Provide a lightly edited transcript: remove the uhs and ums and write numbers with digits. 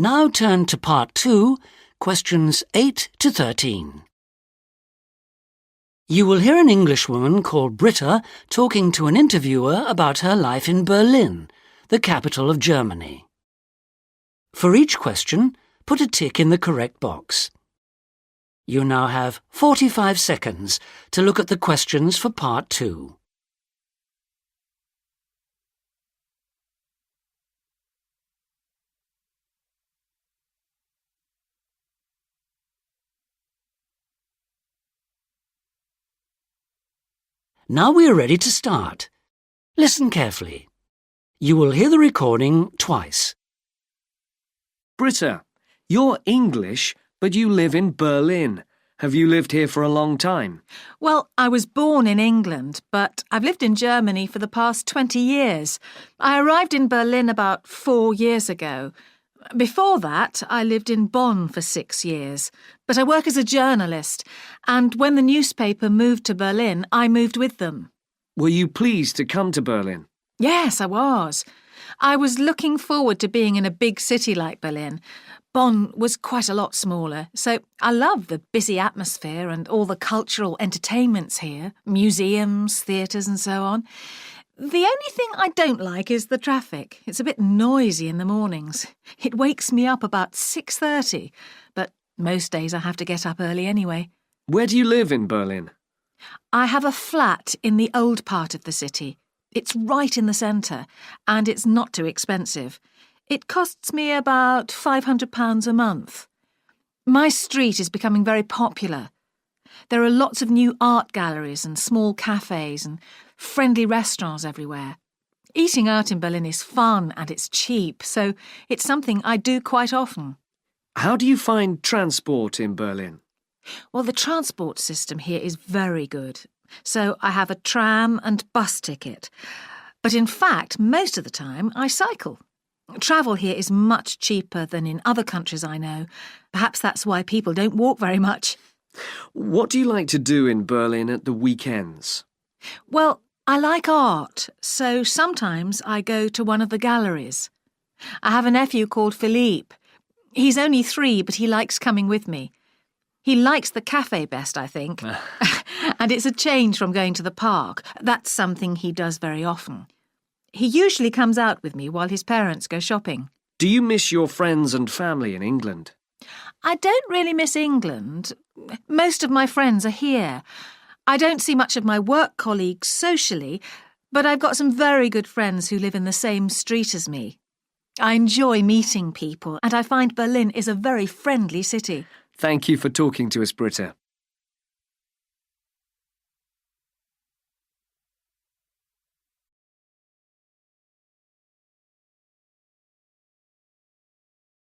Now turn to Part 2, questions 8 to 13. You will hear an Englishwoman called Britta talking to an interviewer about her life in Berlin, the capital of Germany. For each question, put a tick in the correct box. You now have 45 seconds to look at the questions for Part 2. Now we are ready to start. Listen carefully. You will hear the recording twice. Britta, you're English, but you live in Berlin. Have you lived here for a long time? Well, I was born in England, but I've lived in Germany for the past 20 years. I arrived in Berlin about 4 years ago. Before that, I lived in Bonn for 6 years. But I work as a journalist, and when the newspaper moved to Berlin, I moved with them. Were you pleased to come to Berlin? Yes, I was. I was looking forward to being in a big city like Berlin. Bonn was quite a lot smaller, so I love the busy atmosphere and all the cultural entertainments here, museums, theatres and so on. The only thing I don't like is the traffic. It's a bit noisy in the mornings. It wakes me up about 6:30, but most days I have to get up early anyway. Where do you live in Berlin? I have a flat in the old part of the city. It's right in the centre, and it's not too expensive. It costs me about £500 a month. My street is becoming very popular. There are lots of new art galleries and small cafes and friendly restaurants everywhere. Eating out in Berlin is fun and it's cheap, so it's something I do quite often. How do you find transport in Berlin? Well, the transport system here is very good. So I have a tram and bus ticket. But in fact, most of the time I cycle. Travel here is much cheaper than in other countries I know. Perhaps that's why people don't walk very much. What do you like to do in Berlin at the weekends? Well, I like art, so sometimes I go to one of the galleries. I have a nephew called Philippe. He's only 3, but he likes coming with me. He likes the cafe best, I think. And it's a change from going to the park. That's something he does very often. He usually comes out with me while his parents go shopping. Do you miss your friends and family in England? I don't really miss England. Most of my friends are here. I don't see much of my work colleagues socially, but I've got some very good friends who live in the same street as me. I enjoy meeting people, and I find Berlin is a very friendly city. Thank you for talking to us, Britta.